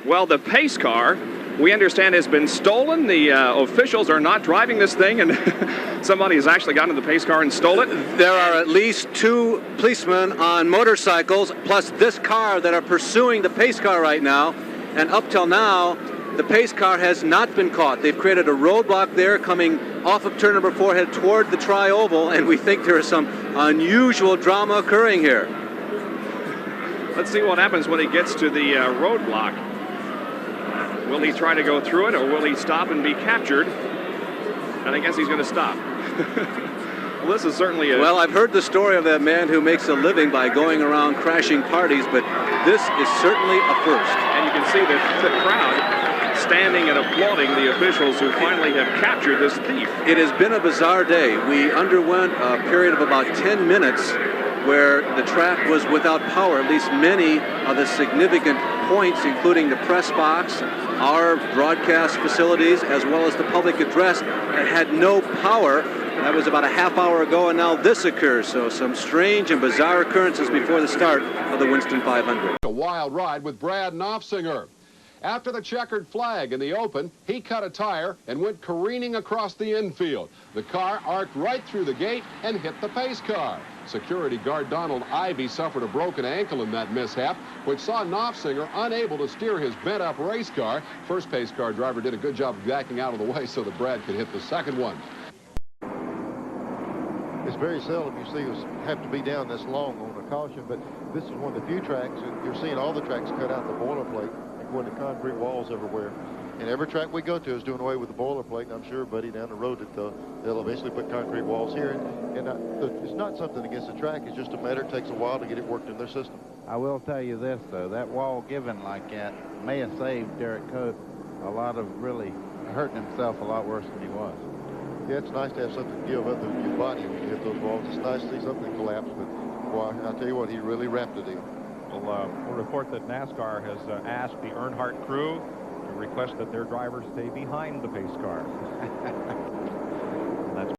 Well, the pace car, we understand, has been stolen. The officials are not driving this thing, and somebody has actually gotten in the pace car and stole it. There are at least 2 policemen on motorcycles, plus this car, that are pursuing the pace car right now. And up till now, the pace car has not been caught. They've created a roadblock there coming off of turn number 4, head toward the tri-oval, and we think there is some unusual drama occurring here. Let's see what happens when he gets to the roadblock. Will he try to go through it, or will he stop and be captured? And I guess he's going to stop. Well, this is certainly a... Well, I've heard the story of that man who makes a living by going around crashing parties, but this is certainly a first. And you can see the crowd standing and applauding the officials who finally have captured this thief. It has been a bizarre day. We underwent a period of about 10 minutes where the track was without power. At least many of the significant points, including the press box, our broadcast facilities, as well as the public address, had no power. That was about a half hour ago, and now this occurs. So some strange and bizarre occurrences before the start of the Winston 500. A wild ride with Brad Knopfsinger. After the checkered flag in the open, he cut a tire and went careening across the infield. The car arced right through the gate and hit the pace car. Security guard Donald Ivy suffered a broken ankle in that mishap, which saw Knopfsinger unable to steer his bent-up race car. First pace car driver did a good job of backing out of the way so that Brad could hit the second one. It's very seldom you see us have to be down this long on a caution, but this is one of the few tracks, and you're seeing all the tracks cut out the boilerplate and going to concrete walls everywhere. And every track we go to is doing away with the boilerplate, and I'm sure, buddy, down the road that they'll eventually put concrete walls here. And it's not something against the track. It's just a matter. It takes a while to get it worked in their system. I will tell you this, though. That wall given like that may have saved Derek Cope a lot of really hurting himself a lot worse than he was. Yeah, it's nice to have something to give other than your body when you hit those walls. It's nice to see something collapse, but boy, I'll tell you what, he really wrapped the deal. We'll report that NASCAR has asked the Earnhardt crew to request that their drivers stay behind the pace car.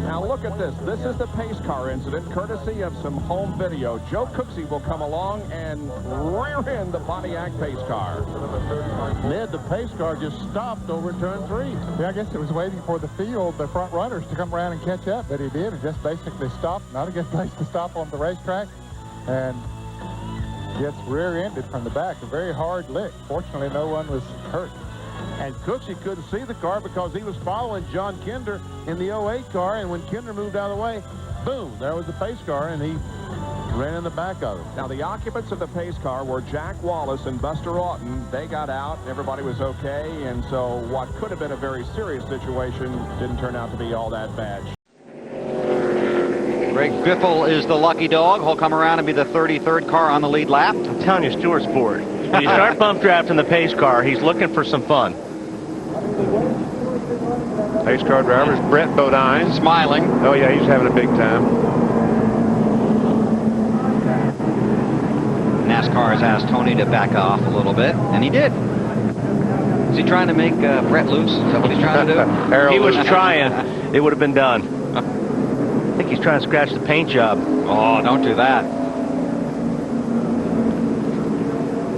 Now look at this. This is the pace car incident, courtesy of some home video. Joe Cooksey will come along and rear in the Pontiac pace car. Ned, the pace car just stopped over turn 3. Yeah, I guess it was waiting for the field, the front runners, to come around and catch up, but he did. It just basically stopped. Not a good place to stop on the racetrack, and gets rear-ended from the back. A very hard lick. Fortunately, no one was hurt. And Cooksey couldn't see the car because he was following John Kinder in the 08 car, and when Kinder moved out of the way, boom, there was the pace car, and he ran in the back of it. Now, the occupants of the pace car were Jack Wallace and Buster Oughton. They got out, everybody was okay, and so what could have been a very serious situation didn't turn out to be all that bad. Greg Biffle is the lucky dog. He'll come around and be the 33rd car on the lead lap. I'm telling you, Stewart's bored. When you start bump drafting the pace car, he's looking for some fun. Pace car driver is Brett Bodine. Smiling. Oh, yeah, he's having a big time. NASCAR has asked Tony to back off a little bit, and he did. Is he trying to make Brett loose? Is that what he's trying to do? He was trying. It would have been done. I think he's trying to scratch the paint job. Oh, don't do that.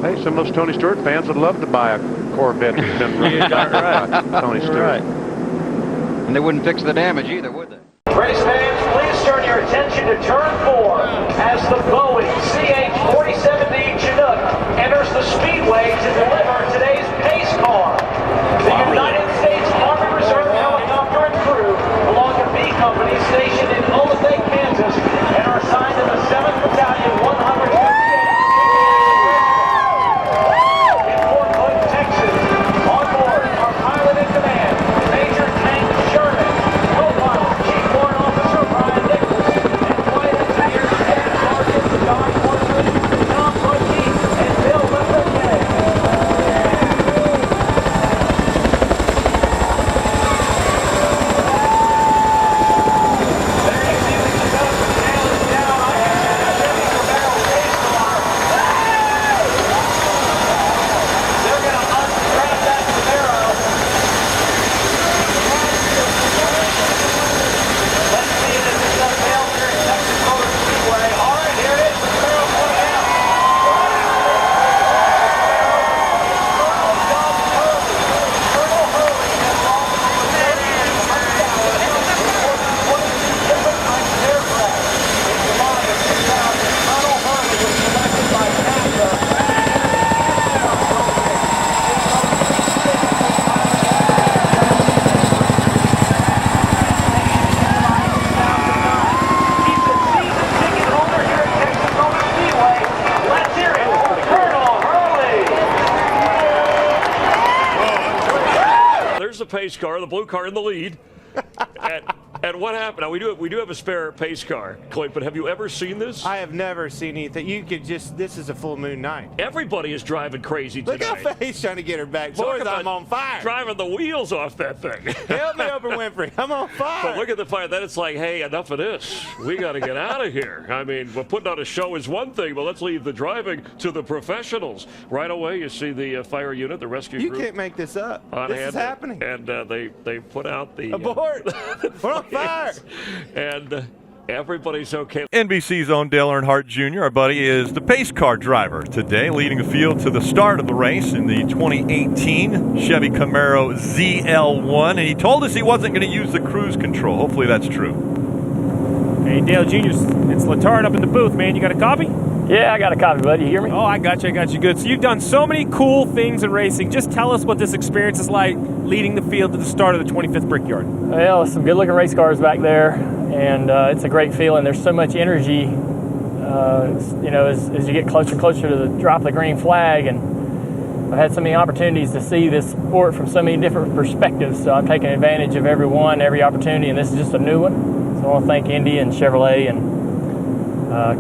Hey, some of those Tony Stewart fans would love to buy a Corvette that's been running by Tony Stewart. Right. And they wouldn't fix the damage either, would they? Race fans, please turn your attention to turn 4 as the Boeing CH-4070 Chinook enters the speedway to deliver today's pace car. The United States Army Reserve helicopter and crew belong to B Company stationed in Olathe, Kansas, and are assigned to the 7th Battalion 158th. the pace car, the blue car in the lead. And what happened? Now, we do have a spare pace car, Clay, but have you ever seen this? I have never seen anything. You could just, this is a full moon night. Everybody is driving crazy tonight. Look how he's trying to get her back. Boys, I'm on fire. Driving the wheels off that thing. Help me, Oprah Winfrey. I'm on fire. But look at the fire. Then it's like, hey, enough of this. We got to get out of here. I mean, we're putting on a show is one thing, but let's leave the driving to the professionals. Right away, you see the fire unit, the rescue You group. can't make this up. On This hand, is happening. And they put out the... Abort. We're on fire. And everybody's okay. NBC's own Dale Earnhardt Jr., our buddy, is the pace car driver today, leading the field to the start of the race in the 2018 Chevy Camaro ZL1. And he told us he wasn't going to use the cruise control. Hopefully that's true. Hey, Dale Jr., it's Latard up in the booth, man. You got a copy? Yeah, I got a copy, bud. You hear me? Oh, I got you. Good. So you've done so many cool things in racing. Just tell us what this experience is like leading the field to the start of the 25th Brickyard. Well, some good-looking race cars back there, and it's a great feeling. There's so much energy, as you get closer and closer to the drop of the green flag, and I've had so many opportunities to see this sport from so many different perspectives, so I'm taking advantage of every opportunity, and this is just a new one. So I want to thank Indy and Chevrolet and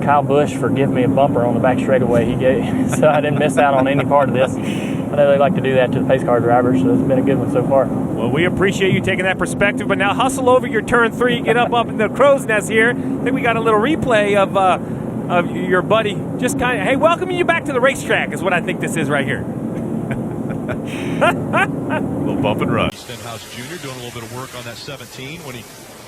Kyle Busch for giving me a bumper on the back straightaway he gave, so I didn't miss out on any part of this. I know they like to do that to the pace car drivers, so it's been a good one so far. Well, we appreciate you taking that perspective, but now hustle over your turn 3, get up in the crow's nest here. I think we got a little replay of your buddy just kind of, hey, welcoming you back to the racetrack is what I think this is right here. Little bump and run. Stenhouse Jr. doing a little bit of work on that 17 when he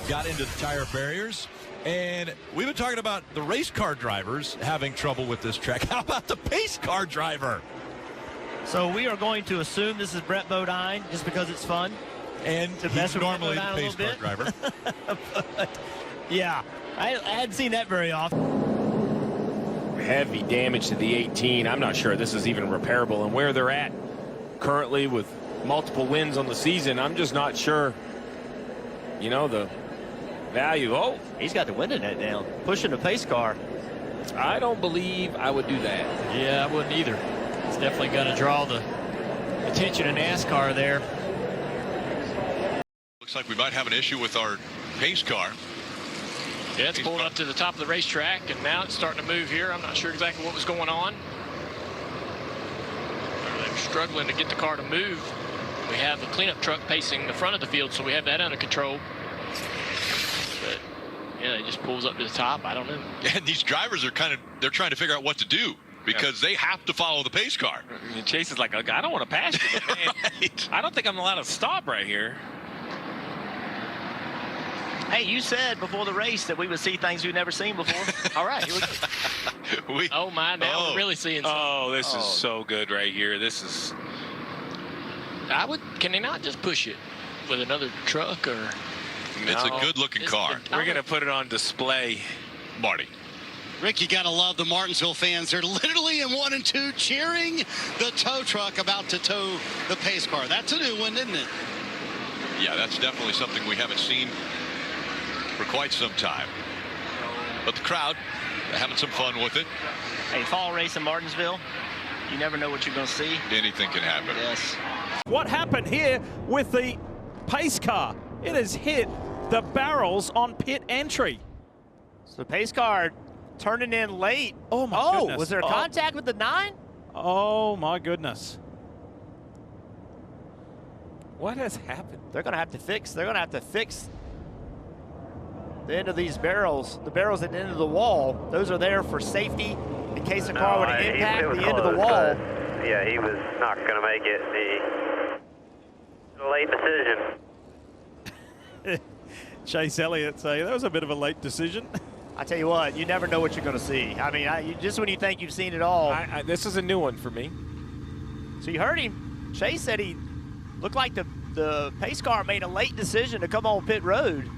got into the tire barriers. And we've been talking about the race car drivers having trouble with this track. How about the pace car driver? So we are going to assume this is Brett Bodine just because it's fun. And to he's normally the pace car driver. But, yeah, I hadn't seen that very often. Heavy damage to the 18. I'm not sure this is even repairable. And where they're at currently with multiple wins on the season, I'm just not sure, the value. Oh, he's got the window net down, pushing the pace car. I don't believe I would do that. Yeah, I wouldn't either. It's definitely going to draw the attention of NASCAR there. Looks like we might have an issue with our pace car. Yeah, it's pulled up to the top of the racetrack, and now it's starting to move here. I'm not sure exactly what was going on. They're struggling to get the car to move. We have a cleanup truck pacing the front of the field, so we have that under control. But yeah, it just pulls up to the top. I don't know. And these drivers are they're trying to figure out what to do because they have to follow the pace car. And Chase is like, I don't want to pass you, but man, right. I don't think I'm allowed to stop right here. Hey, you said before the race that we would see things we've never seen before. All right, here we go. Oh my, now we're really seeing something. Oh, this is so good right here. This is. Can they not just push it with another truck or? It's a good-looking car. We're going to put it on display, Marty. Rick, you got to love the Martinsville fans. They're literally in 1 and 2 cheering the tow truck about to tow the pace car. That's a new one, isn't it? Yeah, that's definitely something we haven't seen for quite some time. But the crowd having some fun with it. Hey, fall race in Martinsville, you never know what you're going to see. Anything can happen. Yes. What happened here with the pace car? It has hit the barrels on pit entry. So the pace car turning in late. Oh, my goodness. Was there a contact with the 9? Oh, my goodness. What has happened? They're going to have to fix. They're going to have to fix the end of these barrels. The barrels at the end of the wall. Those are there for safety in case the car would impact the end of the wall. Yeah, he was not going to make it. The late decision. Chase Elliott say that was a bit of a late decision. I tell you what, you never know what you're going to see. I mean, just when you think you've seen it all. This is a new one for me. So you heard him. Chase said he looked like the pace car made a late decision to come on pit road.